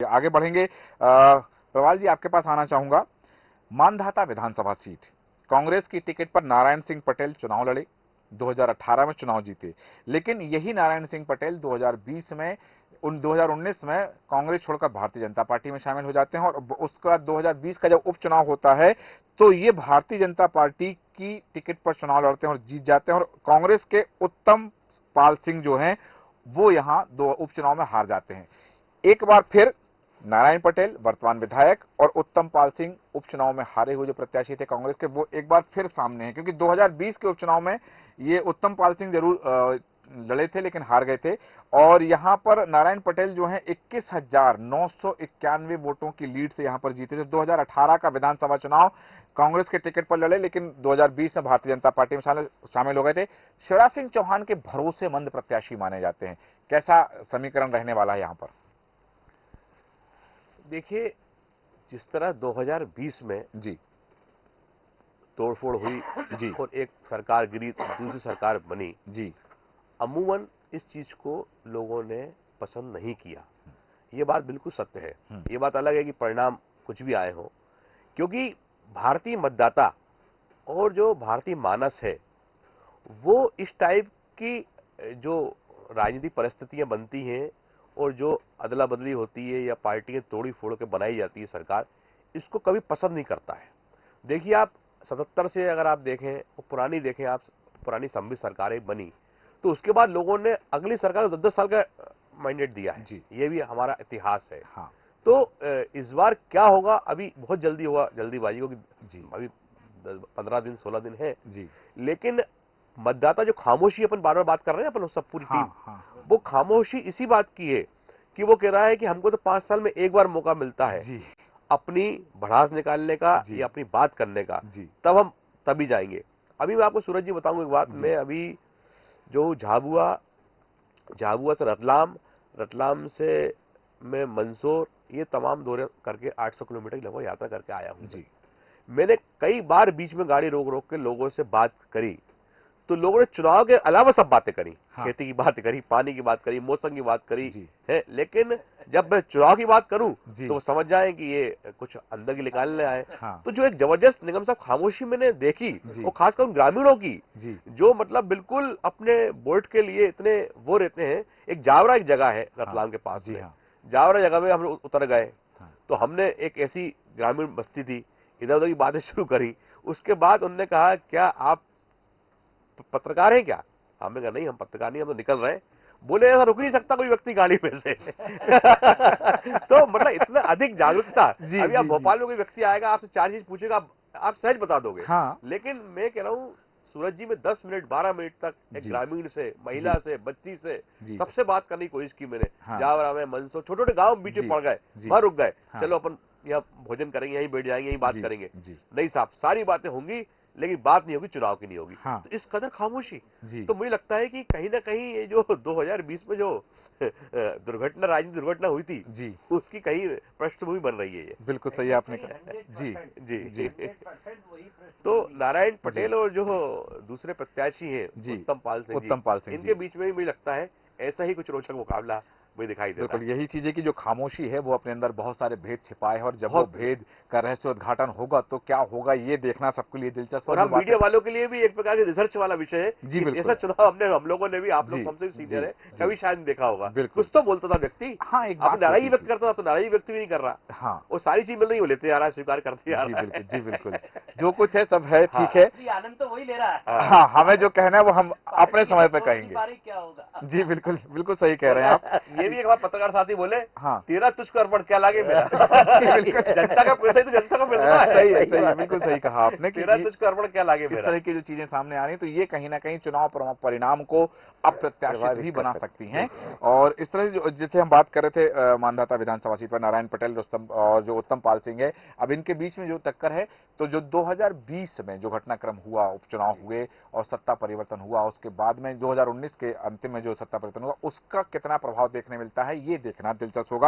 आगे बढ़ेंगे। प्रवाल जी, आपके पास आना चाहूंगा। मानधाता विधानसभा सीट, कांग्रेस की टिकट पर नारायण सिंह पटेल चुनाव लड़े, 2018 में चुनाव जीते, लेकिन यही नारायण सिंह पटेल 2020 में 2019 में कांग्रेस छोड़कर भारतीय जनता पार्टी में शामिल हो जाते हैं और उसके बाद 2020 का जब उपचुनाव होता है तो ये भारतीय जनता पार्टी की टिकट पर चुनाव लड़ते हैं और जीत जाते हैं और कांग्रेस के उत्तम पाल सिंह जो हैं वो यहां दो उपचुनाव में हार जाते हैं। एक बार फिर नारायण पटेल वर्तमान विधायक और उत्तम पाल सिंह उपचुनाव में हारे हुए जो प्रत्याशी थे कांग्रेस के, वो एक बार फिर सामने हैं, क्योंकि 2020 के उपचुनाव में ये उत्तम पाल सिंह जरूर लड़े थे लेकिन हार गए थे और यहां पर नारायण पटेल जो हैं 21,991 वोटों की लीड से यहां पर जीते थे। 2018 का विधानसभा चुनाव कांग्रेस के टिकट पर लड़े लेकिन 2020 में भारतीय जनता पार्टी में शामिल हो गए थे। शिवराज सिंह चौहान के भरोसेमंद प्रत्याशी माने जाते हैं। कैसा समीकरण रहने वाला है यहां पर? देखिए, जिस तरह 2020 में जी तोड़फोड़ हुई जी और एक सरकार गिरी, दूसरी सरकार बनी, जी अमूमन इस चीज को लोगों ने पसंद नहीं किया। ये बात बिल्कुल सत्य है। ये बात अलग है कि परिणाम कुछ भी आए हो, क्योंकि भारतीय मतदाता और जो भारतीय मानस है वो इस टाइप की जो राजनीतिक परिस्थितियां बनती हैं और जो अदला बदली होती है या पार्टियां तोड़ी फोड़ के बनाई जाती है सरकार, इसको कभी पसंद नहीं करता है। देखिए, आप 77 से अगर आप देखें, पुरानी देखें आप, पुरानी सम्मिलित सरकारें बनी तो उसके बाद लोगों ने अगली सरकार को 10-10 साल का मैंडेट दिया है। जी। ये भी हमारा इतिहास है। हाँ। तो इस बार क्या होगा, अभी बहुत जल्दी होगा, जल्दीबाजी होगी जी। अभी 15 दिन 16 दिन है जी। लेकिन मतदाता जो खामोशी, अपन बार बार बात कर रहे हैं अपन सब पूरी टीम, वो खामोशी इसी बात की है कि वो कह रहा है कि हमको तो 5 साल में एक बार मौका मिलता है जी। अपनी भड़ास निकालने का या अपनी बात करने का जी। तब हम तभी जाएंगे। अभी मैं आपको सूरज जी बताऊंगा एक बात। मैं अभी जो झाबुआ से रतलाम, रतलाम से मैं मंदसौर, ये तमाम दौरे करके 800 किलोमीटर की लगभग यात्रा करके आया हूं जी। मैंने कई बार बीच में गाड़ी रोक रोक के लोगों से बात करी तो लोगों ने चुनाव के अलावा सब बातें करी। हाँ। खेती की बात करी, पानी की बात करी, मौसम की बात करी है, लेकिन जब मैं चुनाव की बात करूं तो वो समझ जाए कि ये कुछ अंदर की निकालने आए। हाँ। तो जो एक जबरदस्त निगम साहब खामोशी मैंने देखी, वो खासकर उन ग्रामीणों की जो मतलब बिल्कुल अपने वोट के लिए इतने वो रहते हैं। एक जावरा एक जगह है रतलाम के पास में, जावरा जगह में हम उतर गए तो हमने एक ऐसी ग्रामीण बस्ती थी, इधर उधर की बातें शुरू करी। उसके बाद उन्होंने कहा, क्या आप पत्रकार है क्या? हमने कहा नहीं, हम पत्रकार नहीं, हम तो निकल रहे हैं। बोले ऐसा रुक नहीं सकता कोई व्यक्ति गाड़ी में से। तो मतलब इतना अधिक जागरूकता। अभी आप भोपाल में कोई व्यक्ति आएगा, आपसे 4 चीज पूछेगा, आप सहज बता दोगे। हाँ। लेकिन मैं कह रहा हूँ सूरज जी, में 10 मिनट 12 मिनट तक एक ग्रामीण से, महिला से, बच्ची से, सबसे बात करने की कोशिश की मैंने। हाँ। जावरा में, मंदसौर, छोटे छोटे गांव बीच में पड़ गए, वहां रुक गए। हाँ। चलो अपन यहाँ भोजन करेंगे, यहीं बैठ जाएंगे, यहीं बात करेंगे। नहीं साहब, सारी बातें होंगी लेकिन बात नहीं होगी, चुनाव की नहीं होगी। हाँ। तो इस कदर खामोशी। तो मुझे लगता है कि कहीं ना कहीं ये जो 2020 में जो दुर्घटना, राजनीतिक दुर्घटना हुई थी जी, उसकी कहीं पृष्ठभूमि बन रही है ये। बिल्कुल सही आपने कहा जी जी जी। तो नारायण पटेल और जो दूसरे प्रत्याशी हैं उत्तम पाल सिंह, इनके बीच में भी मुझे लगता है ऐसा ही कुछ रोचक मुकाबला मुझे दिखाई देता है। बिल्कुल यही चीज है कि जो खामोशी है वो अपने अंदर बहुत सारे भेद छिपाए है और जब वो भेद का रहस्योद्घाटन होगा तो क्या होगा ये देखना सबके लिए दिलचस्प। और हम मीडिया वालों के लिए भी एक प्रकार से रिसर्च वाला विषय है जी। ऐसा चुनाव हम लोगों ने भी, आप लोग हमसे भी सीनियर है, कभी शायद देखा होगा। कुछ तो बोलता था व्यक्ति, हाँ, एक नाराजगी व्यक्त करता था तो नाराजगी व्यक्त भी नहीं कर रहा। हाँ। वो सारी चीज मिल रही, वो लेते आ रहा है, स्वीकार करते आ रहा है। जी बिल्कुल, जो कुछ है सब है, ठीक है, आनंद तो वही ले रहा है। हाँ, हमें जो कहना है वो हम अपने समय पे कहेंगे। क्या होगा जी बिल्कुल, बिल्कुल सही कह रहे हैं आप। ये भी एक बार पत्रकार साथी बोले, हाँ, तेरा तुझको अर्पण क्या लागे मेरा। जनता का पैसा ही तो जनता को मिल रहा है। सही, बिल्कुल सही कहा आपने। तेरा तुझको अर्पण क्या लागे मेरा। इस तरह की जो चीजें सामने आ रही हैं तो ये कहीं ना कहीं चुनाव परिणाम को अप्रत्याशित भी बना सकती हैं। और इस तरह से जैसे हम बात कर रहे थे मानधाता विधानसभा सीट पर नारायण पटेल और जो उत्तम पाल सिंह है, अब इनके बीच में जो टक्कर है, तो जो 2020 में जो घटनाक्रम हुआ, उपचुनाव हुए और सत्ता परिवर्तन हुआ, उसके बाद में 2019 के अंतिम में जो सत्ता परिवर्तन हुआ, उसका कितना प्रभाव देखने मिलता है ये देखना दिलचस्प होगा।